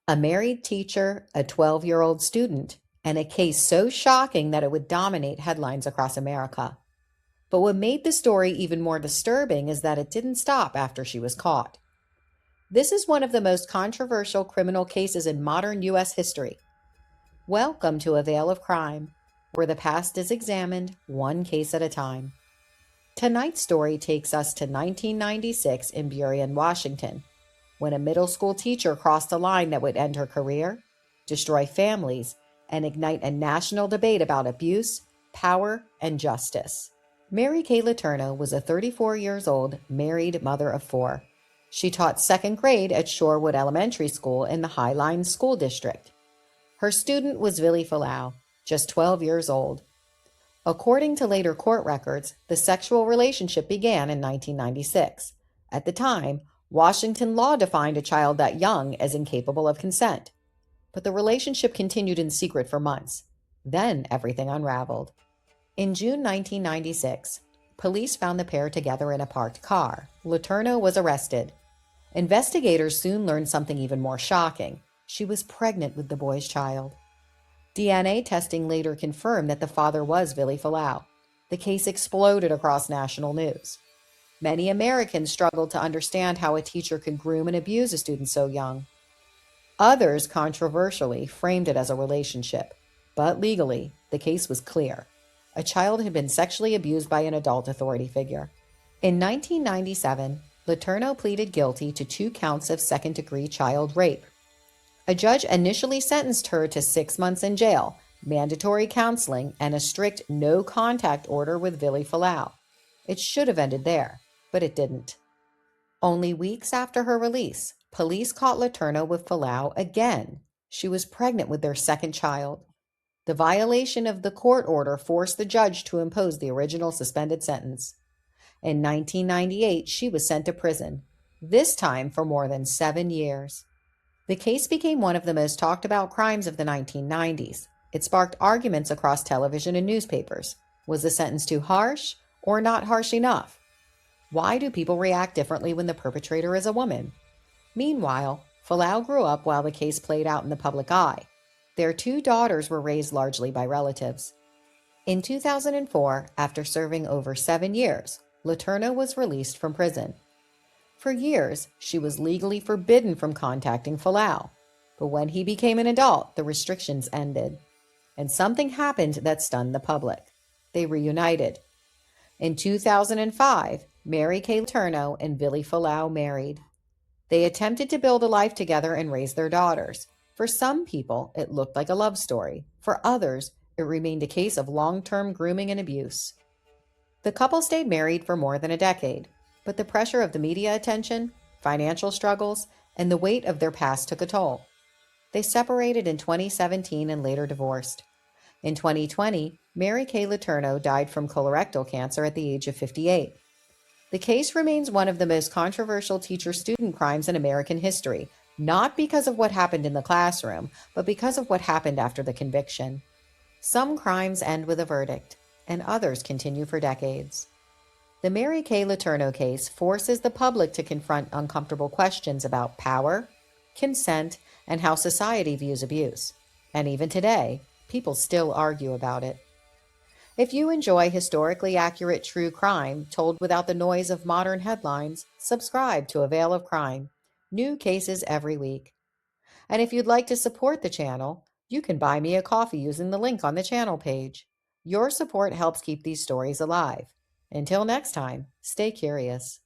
A married teacher, a 12-year-old student, and a case so shocking that it would dominate headlines across America. But what made the story even more disturbing is that it didn't stop after she was caught. This is one of the most controversial criminal cases in modern U.S. history. Welcome to A Veil of Crime, where the past is examined one case at a time. Tonight's story takes us to 1996 in Burien, Washington, when a middle school teacher crossed a line that would end her career, destroy families, and ignite a national debate about abuse, power, and justice. Mary Kay Letourneau was a 34 years old married mother of four. She taught second grade at Shorewood Elementary School in the Highline School District. Her student was Vili Fualaau, just 12 years old. According to later court records, the sexual relationship began in 1996. At the time, Washington law defined a child that young as incapable of consent. But the relationship continued in secret for months. Then everything unraveled. In June 1996, police found the pair together in a parked car. Letourneau was arrested. Investigators soon learned something even more shocking. She was pregnant with the boy's child. DNA testing later confirmed that the father was Vili Fualaau. The case exploded across national news. Many Americans struggled to understand how a teacher could groom and abuse a student so young. Others, controversially, framed it as a relationship. But legally, the case was clear. A child had been sexually abused by an adult authority figure. In 1997, Letourneau pleaded guilty to 2 counts of second-degree child rape. A judge initially sentenced her to 6 months in jail, mandatory counseling, and a strict no-contact order with Vili Fualaau. It should have ended there, but it didn't. Only weeks after her release, police caught Letourneau with Fualaau again. She was pregnant with their second child. The violation of the court order forced the judge to impose the original suspended sentence. In 1998, she was sent to prison, this time for more than 7 years. The case became one of the most talked about crimes of the 1990s. It sparked arguments across television and newspapers. Was the sentence too harsh or not harsh enough? Why do people react differently when the perpetrator is a woman? Meanwhile, Fualaau grew up while the case played out in the public eye. Their 2 daughters were raised largely by relatives. In 2004, after serving over 7 years, Letourneau was released from prison. For years, she was legally forbidden from contacting Fualaau. But when he became an adult, the restrictions ended. And something happened that stunned the public. They reunited. In 2005, Mary Kay Letourneau and Vili Fualaau married. They attempted to build a life together and raise their daughters. For some people, it looked like a love story. For others, it remained a case of long-term grooming and abuse. The couple stayed married for more than a decade, but the pressure of the media attention, financial struggles, and the weight of their past took a toll. They separated in 2017 and later divorced. In 2020, Mary Kay Letourneau died from colorectal cancer at the age of 58. The case remains one of the most controversial teacher-student crimes in American history, not because of what happened in the classroom, but because of what happened after the conviction. Some crimes end with a verdict, and others continue for decades. The Mary Kay Letourneau case forces the public to confront uncomfortable questions about power, consent, and how society views abuse. And even today, people still argue about it. If you enjoy historically accurate true crime told without the noise of modern headlines, subscribe to A Veil of Crime. New cases every week. And if you'd like to support the channel, you can buy me a coffee using the link on the channel page. Your support helps keep these stories alive. Until next time, stay curious.